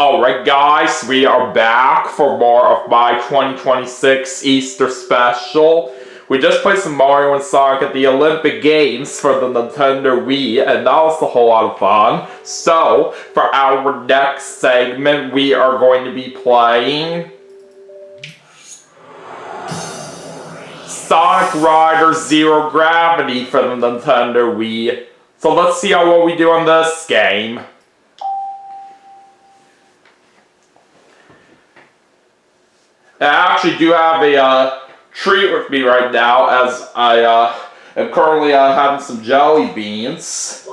Alright guys, we are back for more of my 2026 Easter special. We just played some Mario and Sonic at the Olympic Games for the Nintendo Wii, and that was a whole lot of fun. So, for our next segment, we are going to be playing Sonic Rider Zero Gravity for the Nintendo Wii. So let's see how well we do on this game. I actually do have a treat with me right now, as I am currently having some jelly beans.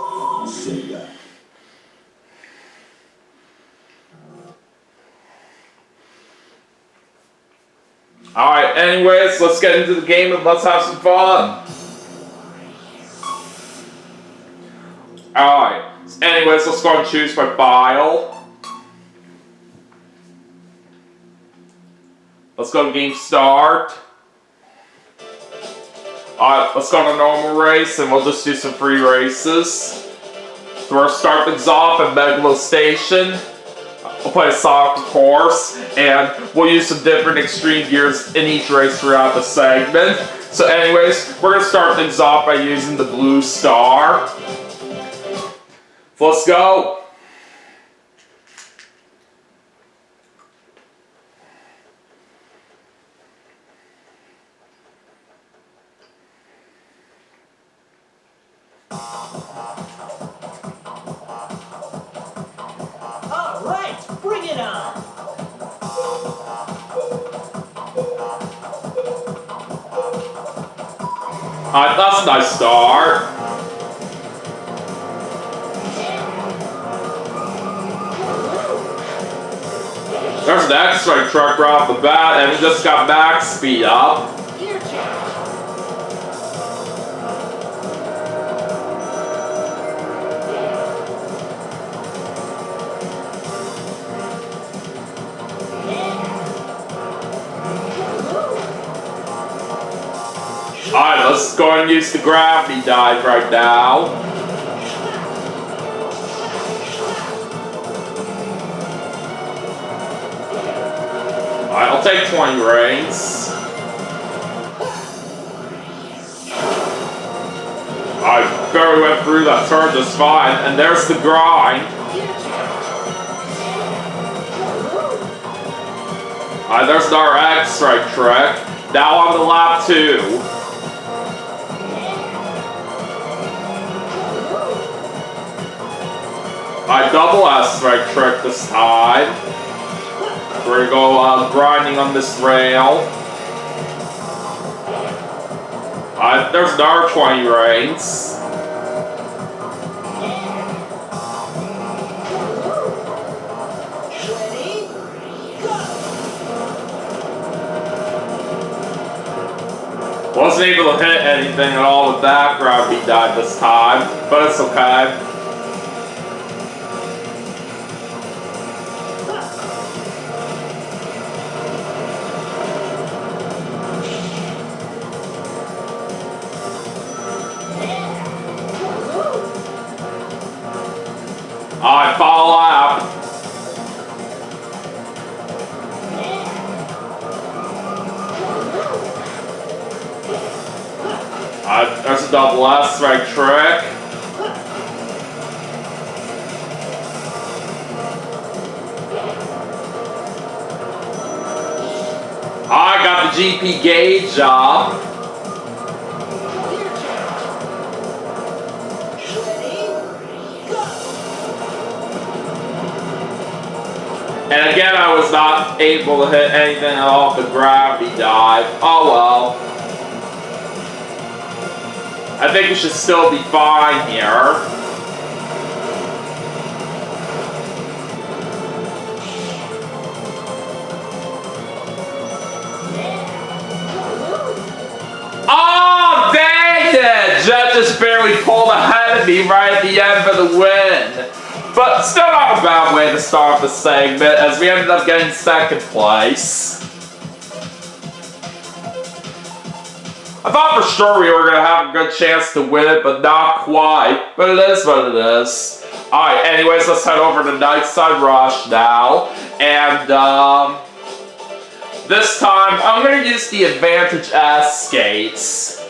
Alright, anyways, let's get into the game and let's have some fun. Alright, anyways, let's go and choose my file. Let's go to game start. Alright, let's go to normal race and we'll just do some free races. So we'll start things off at Megalo Station. We'll play a Sonic course and we'll use some different extreme gears in each race throughout the segment. So anyways, we're going to start things off by using the blue star. So let's go. Bring it on! Alright, that's a nice start. There's an X-ray truck right off the bat, and we just got max speed up. Alright, let's go and use the gravity dive right now. Alright, I'll take 20 rings. I barely went through that turn just fine, and there's the grind. Alright, there's our X-ray trick. Now on the lap 2. I double S-ray trick this time. We're gonna go grinding on this rail. There's another 20 rings. Wasn't able to hit anything at all with that gravity dive this time, but it's okay. Alright, follow up. There's a double S-ray trick. I got the GP gauge up. And again, I was not able to hit anything off the gravity dive. Oh well. I think we should still be fine here. Oh, dang it! Jet just barely pulled ahead of me right at the end for the win. But still not a bad way to start the segment, as we ended up getting second place. I thought for sure we were going to have a good chance to win it, but not quite. But it is what it is. Alright, anyways, let's head over to Nightside Rush now. And, this time, I'm going to use the Advantage S skates.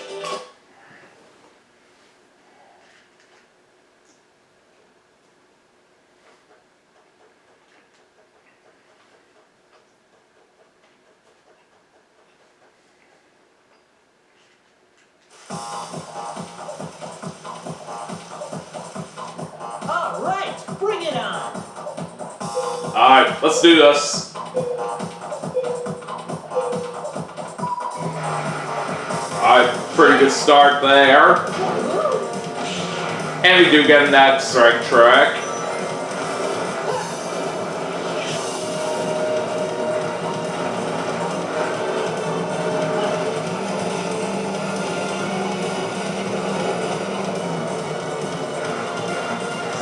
Alright, bring it on! Alright, let's do this. Alright, pretty good start there. And we do get an X-ring trick.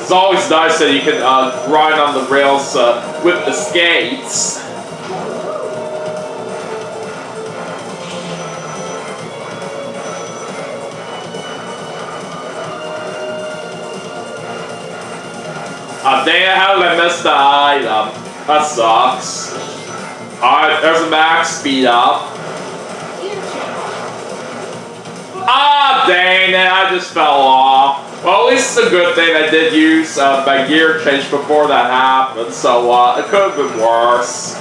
It's always nice that you can ride on the rails with the skates. Dang it, how did I miss the item? That sucks. Alright, there's a max speed up. Ah, dang it, I just fell off. Well, at least it's a good thing I did use my gear change before that happened, so it could have been worse.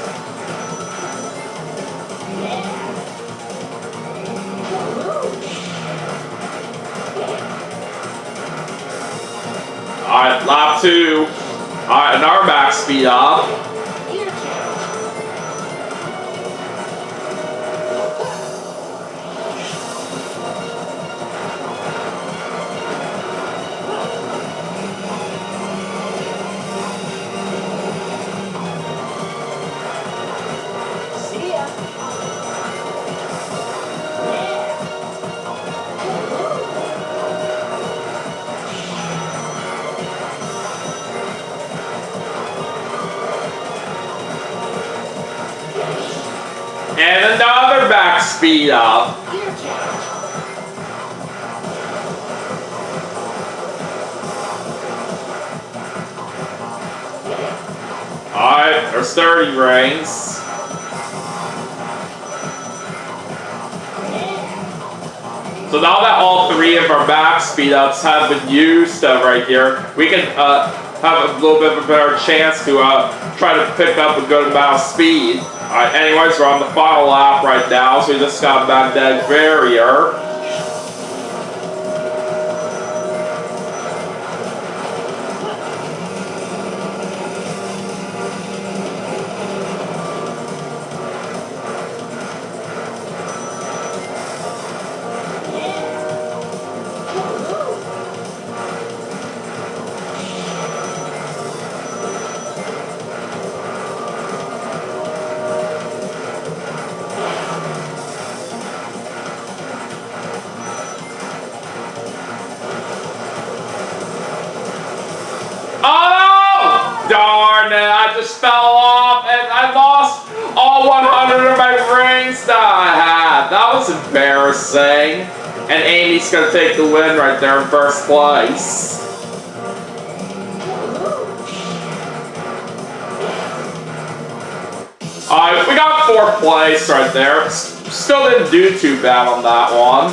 Alright, lap 2. Alright, another max speed up. And another back speed up. Alright, there's 30 rings. So now that all 3 of our back speed ups have been used right here, we can have a little bit of a better chance to try to pick up a good amount of speed. Alright, anyways, we're on the final lap right now, so we just got magnetic barrier. Darn it, I just fell off and I lost all 100 of my rings that I had. That was embarrassing. And Amy's gonna take the win right there in first place. Alright, we got 4th place right there. Still didn't do too bad on that one.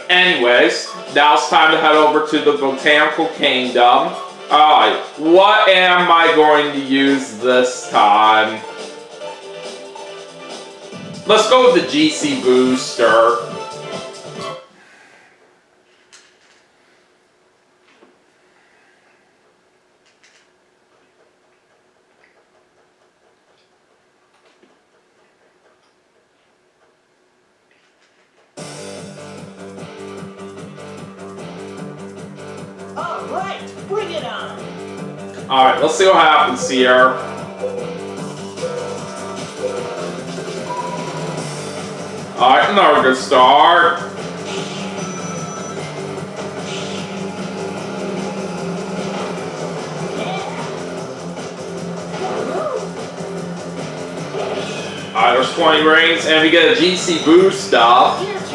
Anyways, now it's time to head over to the Botanical Kingdom. Alright, what am I going to use this time? Let's go with the GC Booster. Alright, bring it on! Alright, let's see what happens here. Alright, another good start. Alright, there's 20 rings, and we get a GC boost up. Gear change.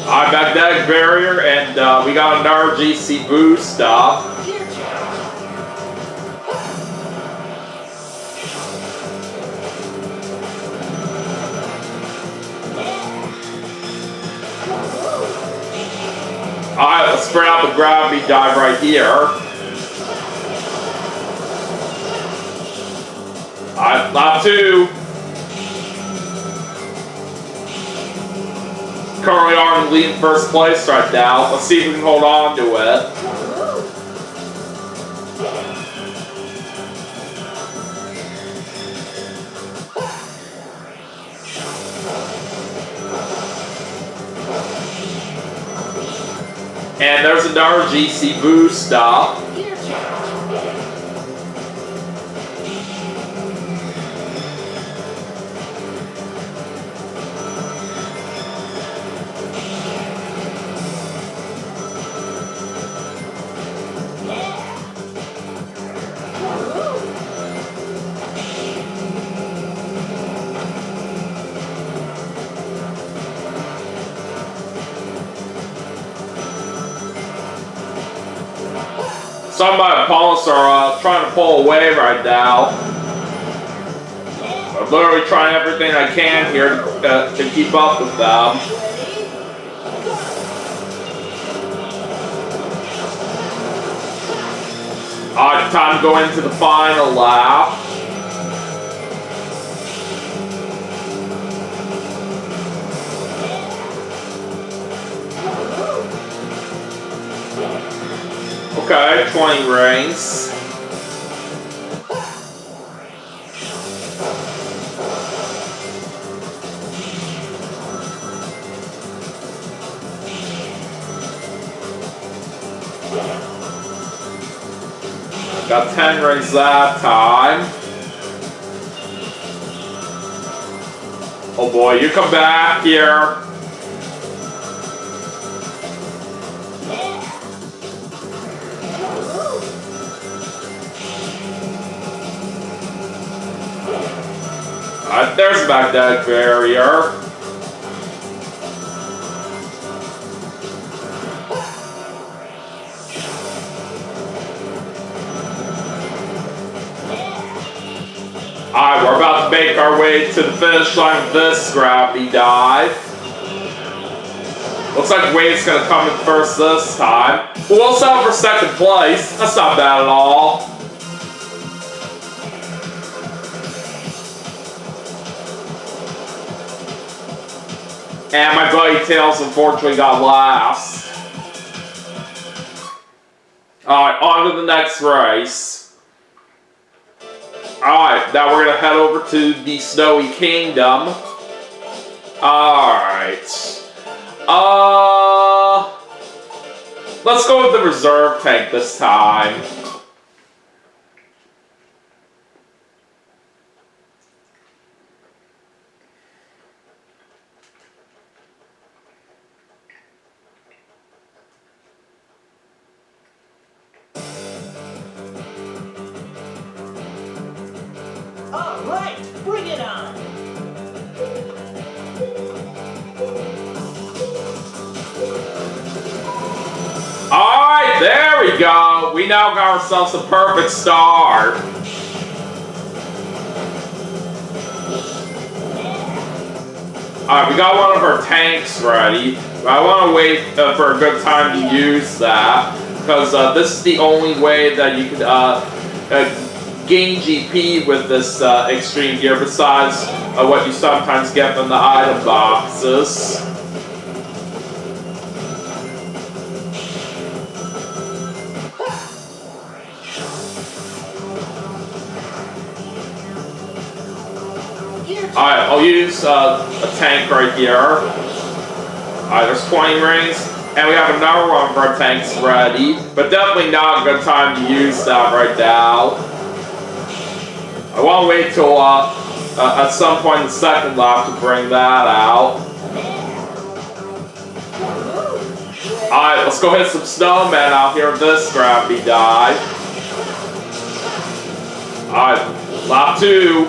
Alright, magnetic barrier, and we got another GC boost up. Gear change. Alright, let's spread out the gravity dive right here. Alright, lap 2. Currently are in the lead in first place right now. Let's see if we can hold on to it. And there's another GC boost stop. Gear change. Some of my opponents are trying to pull away right now. I'm literally trying everything I can here to keep up with them. Alright, time to go into the final lap. Okay, 20 rings. Got 10 rings that time. Oh boy, you come back here. There's a magnetic barrier. Alright, we're about to make our way to the finish line of this gravity dive. Looks like Wade's gonna come in first this time. We'll settle for second place. That's not bad at all. And my buddy Tails unfortunately got last. Alright, on to the next race. Alright, now we're gonna head over to the Snowy Kingdom. Alright. Let's go with the reserve tank this time. All right, bring it on. Alright, there we go. We now got ourselves a perfect start. Alright, we got one of our tanks ready. But I want to wait for a good time to use that. Because this is the only way that you could gain GP with this extreme gear, besides what you sometimes get from the item boxes. Alright, I'll use a tank right here. Alright, there's 20 rings. And we have another one of our tanks ready. But definitely not a good time to use that right now. I want to wait till at some point in the second lap to bring that out. Alright, let's go hit some snowmen out here with this gravity dive. Alright, lap 2.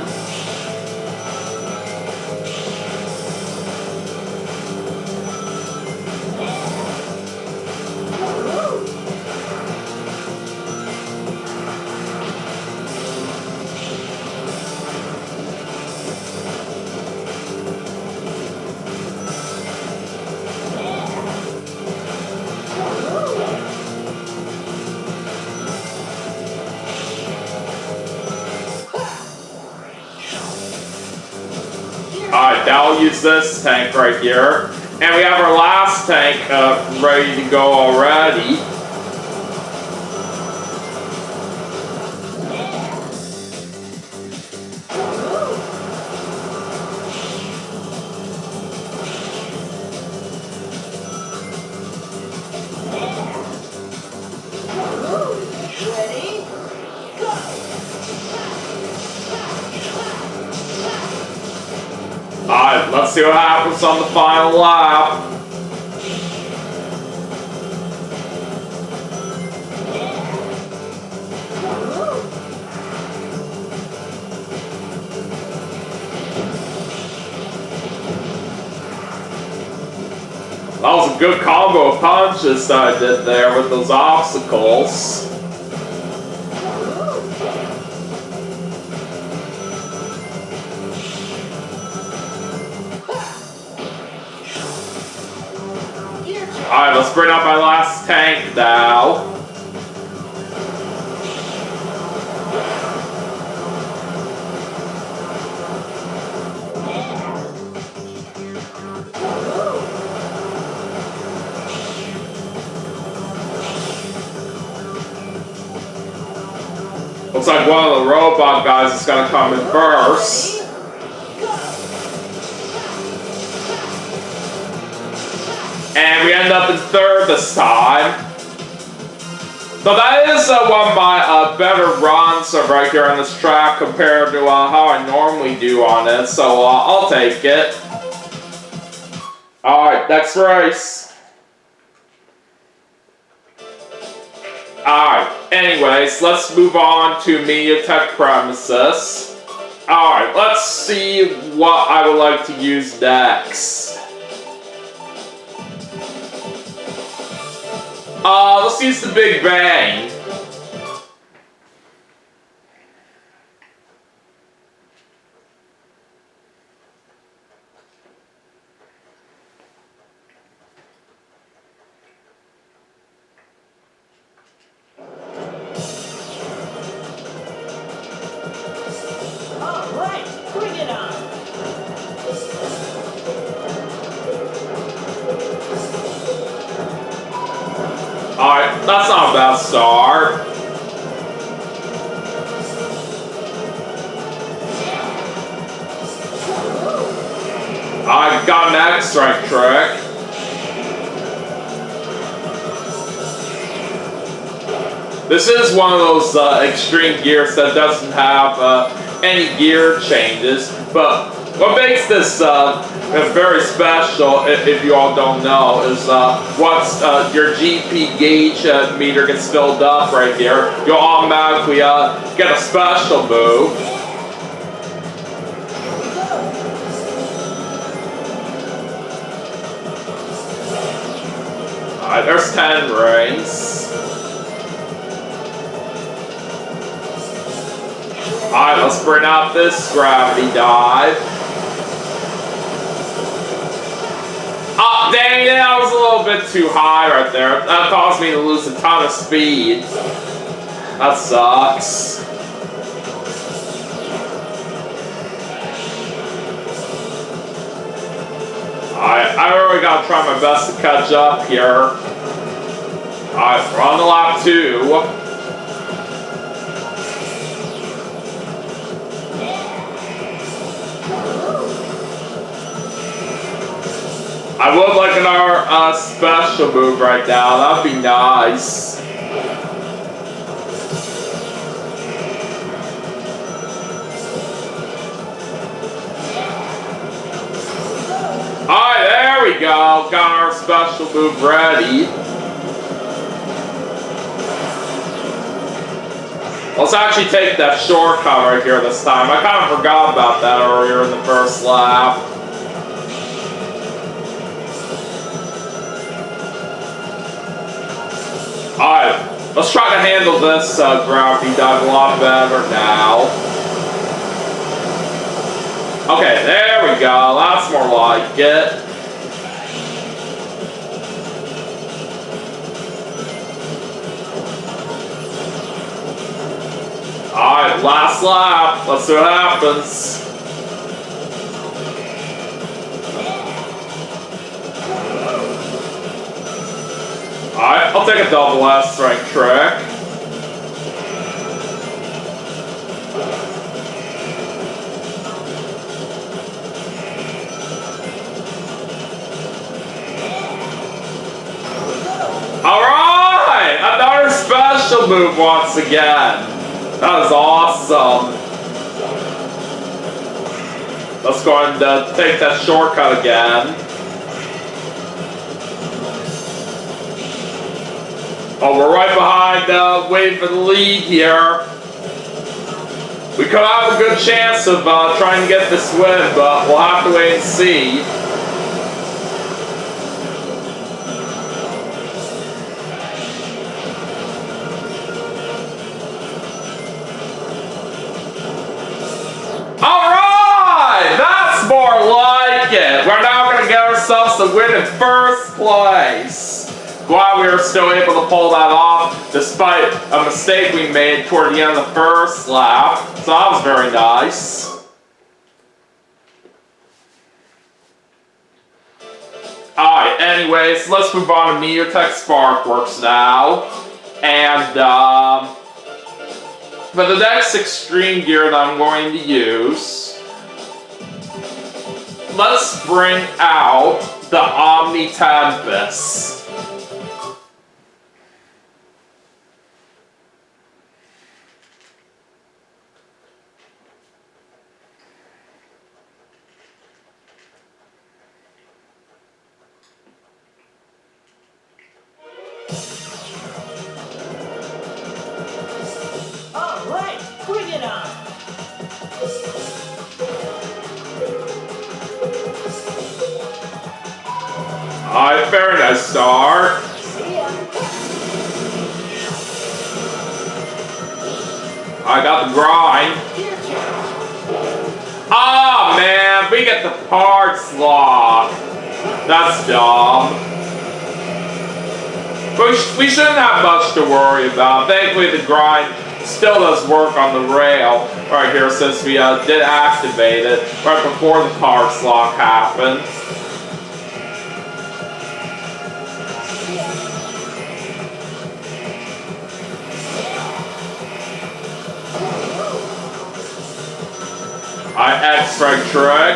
Alright, now we'll use this tank right here. And we have our last tank ready to go already. Alright, let's see what happens on the final lap. That was a good combo of punches that I did there with those obstacles. Alright, let's bring up my last tank now. Looks like one of the robot guys is gonna come in first. And we end up in third this time. So that is one of my better runs right here on this track compared to how I normally do on it. So I'll take it. Alright, next race. Alright, anyways, let's move on to MediaTek premises. Alright, let's see what I would like to use next. Let's use the Big Bang. Alright, bring it on! Alright, that's not a bad start. I got an X-Strike trick. This is one of those extreme gears that doesn't have any gear changes, but what makes this very special, if you all don't know, is once your GP gauge meter gets filled up right here, you'll automatically get a special move. Alright, there's 10 rings. Alright, let's bring out this gravity dive. Dang, that was a little bit too high right there. That caused me to lose a ton of speed. That sucks. I really gotta try my best to catch up here. Alright, we're on to lap 2. I would like another special move right now. That'd be nice. Alright, there we go. Got our special move ready. Let's actually take that shortcut right here this time. I kind of forgot about that earlier in the first lap. Alright, let's try to handle this gravity dive a lot better now. Okay, there we go. That's more like it. Alright, last lap. Let's see what happens. Alright, I'll take a double S strength trick. Alright! Another special move once again. That is awesome. Let's go ahead and take that shortcut again. Oh, we're right behind, waiting for the lead here. We could have a good chance of trying to get this win, but we'll have to wait and see. Alright! That's more like it! We're now going to get ourselves the win in first place. Glad we were still able to pull that off, despite a mistake we made toward the end of the first lap. So that was very nice. Alright, anyways, let's move on to Neotech Sparkworks now. And, for the next extreme gear that I'm going to use, let's bring out the Omni Tempest. Alright, bring it on! Alright, very nice start. See ya! I got the grind. Ah, man, we get the parts lock. That's dumb. But we shouldn't have much to worry about. Thankfully, the grind still does work on the rail right here since we did activate it right before the parts lock happened. X-ray trick.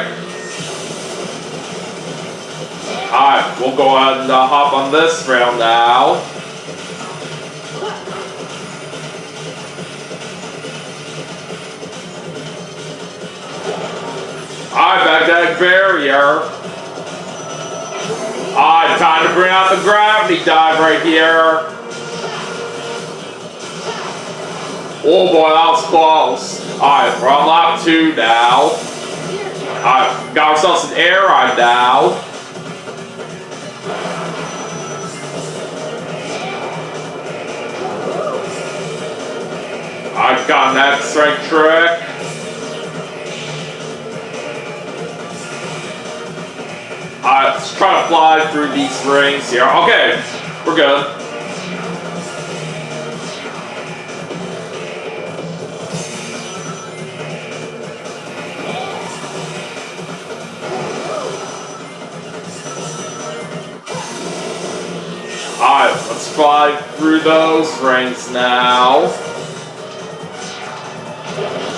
Alright, we'll go ahead and hop on this rail now. Alright, magnetic barrier. Alright, time to bring out the gravity dive right here. Oh boy, that was close. Alright, we're on lap 2 now. Alright, got ourselves an air ride now. I got an X-strength trick. Alright, let's try to fly through these rings here. Okay, we're good. Alright, let's fly through those rings now.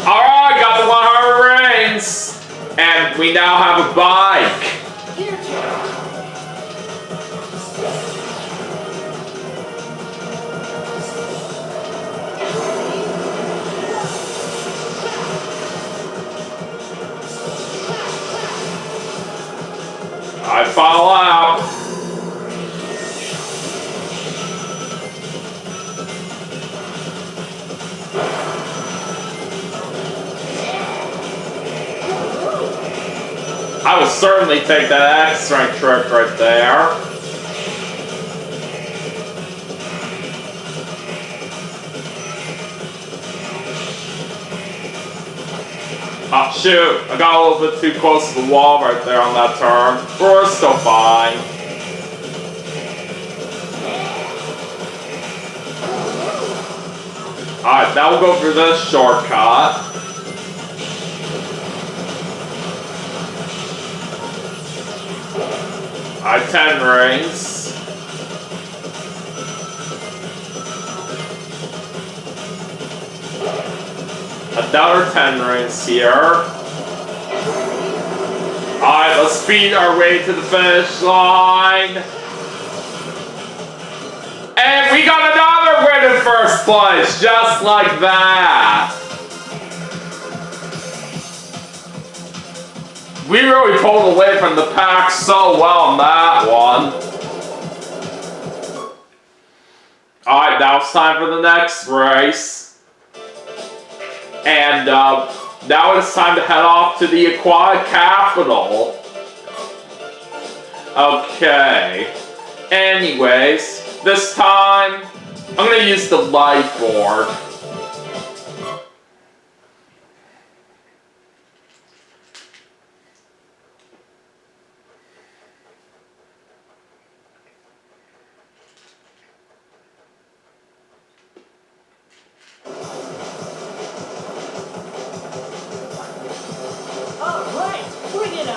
Alright, got the 100 rings! And we now have a bike. I will certainly take that X-Strength trick right there. Oh shoot, I got a little bit too close to the wall right there on that turn. But we're still fine. Alright, now we'll go through this shortcut. Alright, 10 rings. Another 10 rings here. Alright, let's speed our way to the finish line. And we got another win in first place, just like that. We really pulled away from the pack so well in that one. Alright, now it's time for the next race. And now it's time to head off to the aquatic capital. Okay. Anyways, this time I'm gonna use the light board. Alright, bring it on!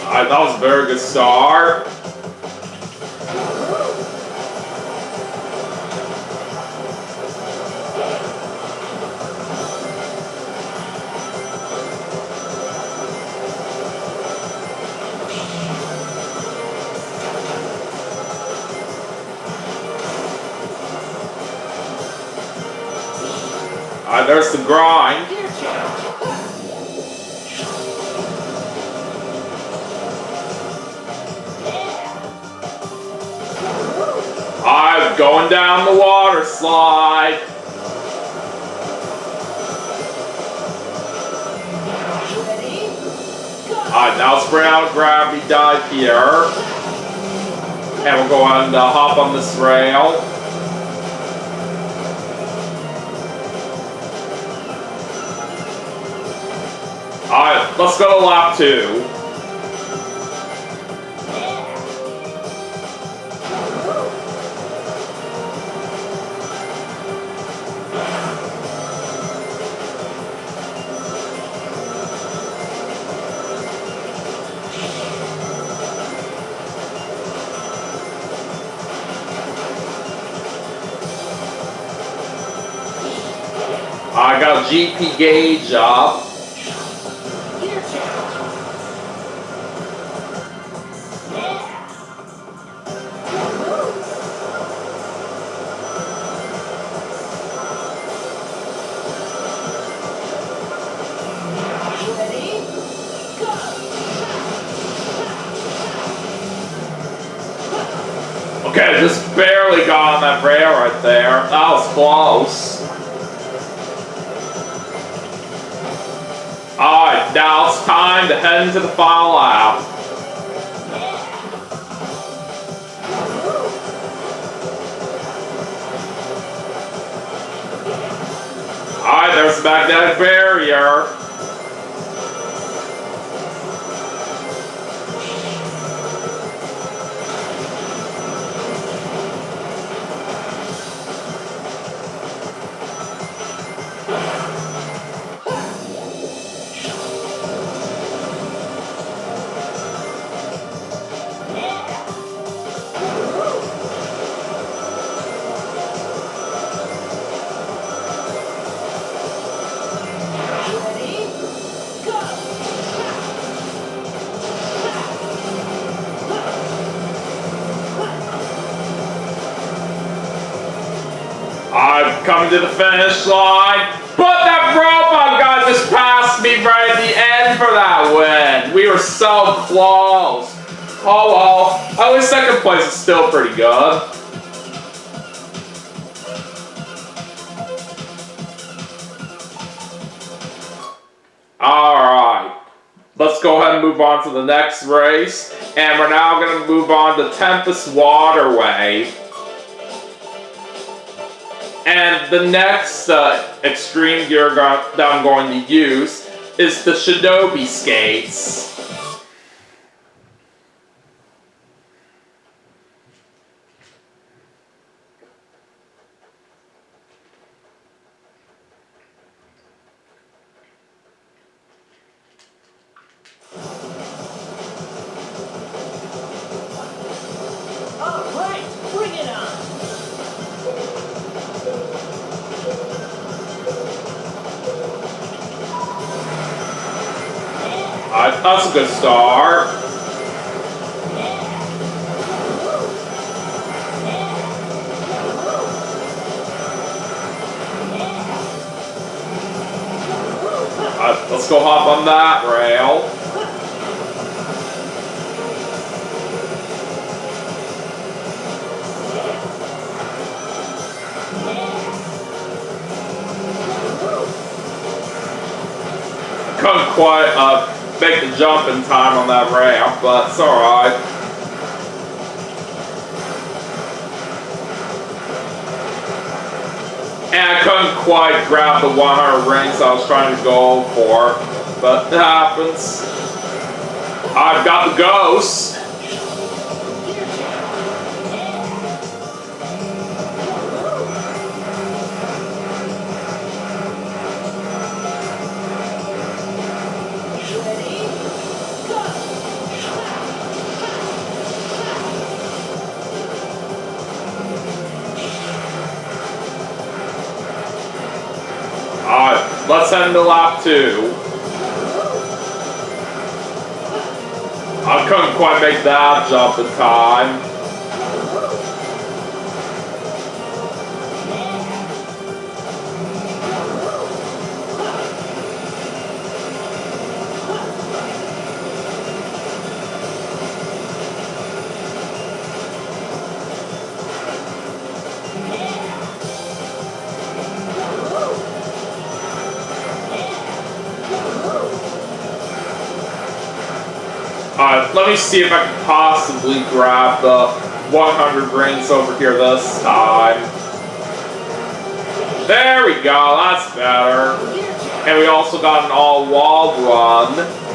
Alright, that was a very good start. Alright, there's the grind. Gear change! I'm going down the water slide. Ready? Go! Alright, now spray out a gravity dive here. And we'll go ahead and hop on this rail. Alright, let's go to lap 2. I got a GP gauge up. Gear change! Ready? Go! Okay, just barely got on that rail right there. That was close. Alright, now it's time to head into the final lap. Alright, there's the magnetic barrier. Ready? Go! I'm coming to the finish line, but that robot guy just passed me right at the end for that win. We were so close. Oh well, at least second place is still pretty good. let's go ahead and move on to the next race. And we're now going to move on to Tempest Waterway. And the next extreme gear that I'm going to use is the Shinobi Skates. Alright, bring it on! That's a good start. Let's go hop on that rail. Couldn't quite make the jump in time on that ramp, but it's alright. And I couldn't quite grab the 100 rings I was trying to go for, but it happens. I've got the ghost. Alright, let's head into lap 2. I couldn't quite make that jump in time. Alright, let me see if I can possibly grab the 100 rings over here this time. There we go, that's better. And we also got an all-wall run.